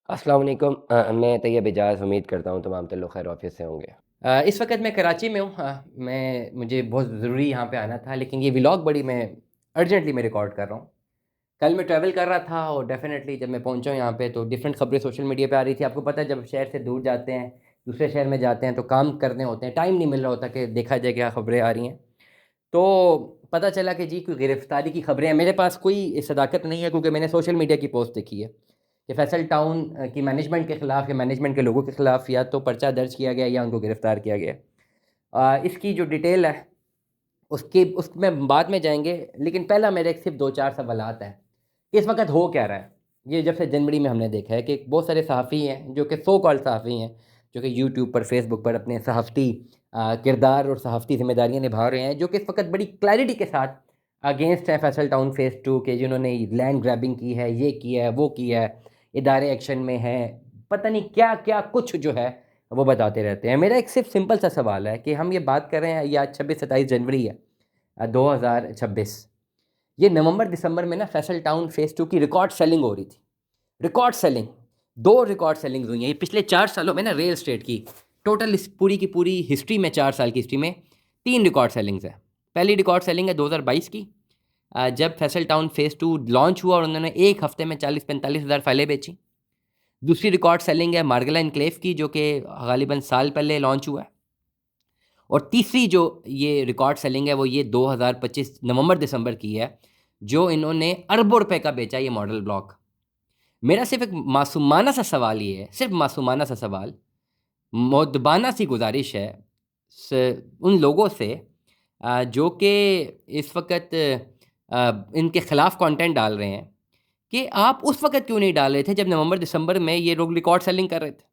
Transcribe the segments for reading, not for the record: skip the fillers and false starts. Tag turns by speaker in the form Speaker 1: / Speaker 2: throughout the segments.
Speaker 1: अस्सलाम वालेकुम मैं तैयब इजाज़ उम्मीद करता हूँ तमाम लोग खैर ऑफिस से होंगे। इस वक़्त मैं कराची में हूँ। मुझे बहुत ज़रूरी यहाँ पे आना था, लेकिन ये व्लॉग बड़ी मैं अर्जेंटली मैं रिकॉर्ड कर रहा हूँ। कल मैं ट्रैवल कर रहा था और डेफ़िनेटली जब मैं पहुँचा हूँ यहाँ पे तो डिफरेंट ख़बरें सोशल मीडिया पे आ रही थी। आपको पता है जब शहर से दूर जाते हैं, दूसरे शहर में जाते हैं तो काम करने होते हैं, टाइम नहीं मिल रहा होता कि देखा जाए क्या ख़बरें आ रही हैं। तो पता चला कि जी कोई गिरफ़्तारी की ख़बरें हैं। मेरे पास कोई सदाकत नहीं है क्योंकि मैंने सोशल मीडिया की पोस्ट देखी है कि फैसल टाउन की मैनेजमेंट के ख़िलाफ़ या मैनेजमेंट के लोगों के ख़िलाफ़ या तो पर्चा दर्ज किया गया या उनको गिरफ़्तार किया गया। इसकी जो डिटेल है उसमें बाद में जाएँगे, लेकिन पहला मेरे सिर्फ़ 2-4 सवालात हैं। इस वक़्त हो क्या रहा है? ये जब से जनवरी में हमने देखा है कि बहुत सारे सहाफ़ी हैं जो कि सो कॉल्ड सहाफ़ी हैं, जो कि यूट्यूब पर, फ़ेसबुक पर अपने सहाफ़ती किरदार और सहाफ़ती ज़िम्मेदारियाँ निभा रहे हैं, जो कि इस वक़्त बड़ी क्लैरिटी के साथ अगेंस्ट है फैसल टाउन फ़ेज़ 2 के, जिन्होंने लैंड ग्रैबिंग की है, ये किया है, वो किया है, इदारे एक्शन में हैं, पता नहीं क्या-क्या कुछ जो है वो बताते रहते हैं। मेरा एक सिर्फ़ सिंपल सा सवाल है कि हम ये बात कर रहे हैं, ये आज 26-27 जनवरी है 2026। ये नवंबर-दिसंबर में ना फैसल टाउन फ़ेज़ 2 की रिकॉर्ड सेलिंग हो रही थी। रिकॉर्ड सेलिंग, 2 रिकॉर्ड सेलिंग्स हुई हैं। ये पिछले 4 सालों में ना रियल एस्टेट की टोटल इस पूरी की पूरी हिस्ट्री में, 4 साल की हिस्ट्री में 3 रिकॉर्ड सेलिंग्स हैं। पहली रिकॉर्ड सेलिंग है 2022 की, जब फैसल टाउन फ़ेज़ 2 लॉन्च हुआ और उन्होंने 1 हफ्ते में 40-45 हज़ार फाइलें बेची। दूसरी रिकॉर्ड सेलिंग है मार्गला एन्क्लेव की, जो कि गालिबन साल पहले लॉन्च हुआ है। और तीसरी जो ये रिकॉर्ड सेलिंग है वो ये 2025 नवंबर-दिसंबर की है, जो इन्होंने अरबों रुपए का बेचा ये मॉडल ब्लॉक। मेरा सिर्फ़ एक मासूमाना सा सवाल ये है, सिर्फ़ मासूमाना सा सवाल, मुअद्दबाना सी गुज़ारिश है उन लोगों से जो कि इस वक़्त इनके ख़िलाफ़ कंटेंट डाल रहे हैं, कि आप उस वक़्त क्यों नहीं डाल रहे थे जब नवंबर-दिसंबर में ये लोग रिकॉर्ड सेलिंग कर रहे थे?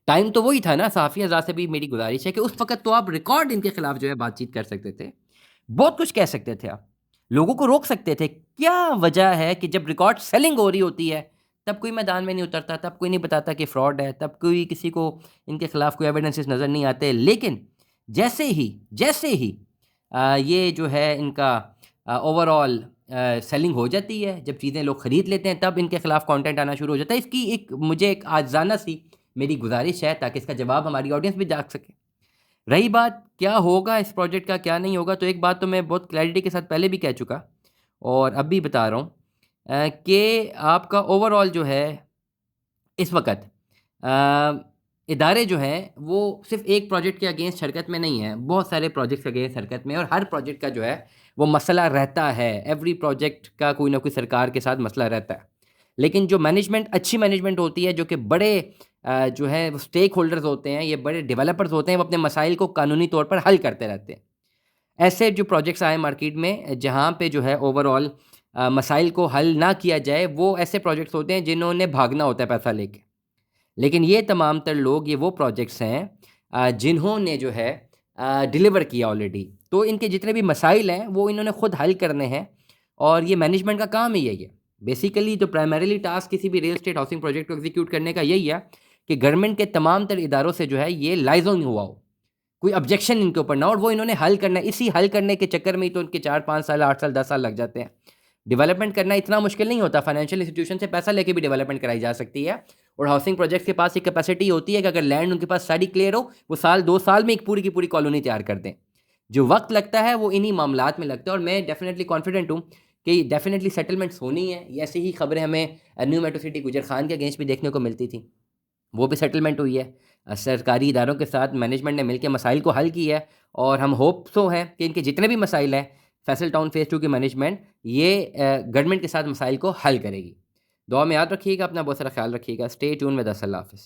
Speaker 1: टाइम तो वही था ना। सहाफ़ी हज़रात से भी मेरी गुज़ारिश है कि उस वक़्त तो आप रिकॉर्ड इनके खिलाफ जो है बातचीत कर सकते थे। बहुत कुछ कह सकते थे आप। लोगों को रोक सकते थे। क्या वजह है कि जब रिकॉर्ड सेलिंग हो रही होती है, तब कोई मैदान में नहीं उतरता, तब कोई नहीं बताता कि फ्रॉड है, तब कोई किसी को इनके खिलाफ कोई एविडेंसेस नज़र नहीं आते। लेकिन जैसे ही ये जो है इनका ओवरऑल सेलिंग हो जाती है, जब चीज़ें लोग खरीद लेते हैं, तब इनके खिलाफ कंटेंट आना शुरू हो जाता है। इसकी एक मुझे एक आज़ाना सी मेरी गुज़ारिश है ताकि इसका जवाब हमारी ऑडियंस भी जाग सके। रही बात क्या होगा इस प्रोजेक्ट का, क्या नहीं होगा, तो एक बात तो मैं बहुत क्लैरिटी के साथ पहले भी कह चुका और अब भी बता रहा हूँ कि आपका ओवरऑल जो है इस वक़्त इदारे जो हैं वो सिर्फ़ एक प्रोजेक्ट के अगेंस्ट हरकत में नहीं हैं, बहुत सारे प्रोजेक्ट्स के अगेंस्ट हरकत में हैं और हर प्रोजेक्ट का जो है वो मसला रहता है। एवरी प्रोजेक्ट का कोई ना कोई सरकार के साथ मसला रहता है। लेकिन जो मैनेजमेंट अच्छी मैनेजमेंट होती है, जो कि बड़े जो है वो स्टेक होल्डर्स होते हैं, ये बड़े डेवलपर्स होते हैं, वो अपने मसाइल को कानूनी तौर पर हल करते रहते हैं। ऐसे जो प्रोजेक्ट्स आए मार्केट में जहाँ पे जो है ओवरऑल मसाइल को हल ना किया जाए, वो ऐसे प्रोजेक्ट्स होते हैं जिन्होंने भागना होता है पैसा लेके। लेकिन ये तमाम तर लोग, ये वो प्रोजेक्ट्स हैं जिन्होंने जो है डिलीवर किया ऑलरेडी। तो इनके जितने भी मसाइल हैं वो इन्होंने खुद हल करने हैं और ये मैनेजमेंट का काम ही यही है। बेसिकली तो प्राइमरीली टास्क किसी भी रियल एस्टेट हाउसिंग प्रोजेक्ट को एग्जीक्यूट करने का यही है कि गवर्नमेंट के तमाम तर इदारों से जो है ये लाइजॉन हुआ हो, कोई ऑब्जेक्शन इनके ऊपर ना हो और वो इन्होंने हल करना है। इसी हल करने के चक्कर में ही तो इनके 4-5 साल, 8 साल, 10 साल लग जाते हैं। डेवलपमेंट करना इतना मुश्किल नहीं होता। फाइनेंशियल इंस्टीट्यूशन से पैसा लेके भी डेवलपमेंट कराई जा सकती है और हाउसिंग प्रोजेक्ट्स के पास एक कैपेसिटी होती है कि अगर लैंड उनके पास सारी क्लियर हो, वो साल 2 साल में एक पूरी की पूरी कॉलोनी तैयार कर दें। जो वक्त लगता है वो इन्हीं मामलात में लगता है और मैं डेफिनेटली कॉन्फिडेंट हूँ कि डेफिनेटली सेटलमेंट्स होनी है। ये ऐसी ही खबरें हमें न्यू मेट्रो सिटी गुजर खान के अगेंस्ट भी देखने को मिलती थी, वो भी सेटलमेंट हुई है। सरकारी इदारों के साथ मैनेजमेंट ने मिलकर मसाइल को हल किया है और हम होप सो हैं कि इनके जितने भी मसाइल हैं, फैसल टाउन फ़ेज़ 2 की मैनेजमेंट ये गवर्नमेंट के साथ मसाइल को हल करेगी। दुआ में याद रखिएगा, अपना बहुत सारा ख्याल रखिएगा। Stay tune with us. अल्लाह हाफ़िज़।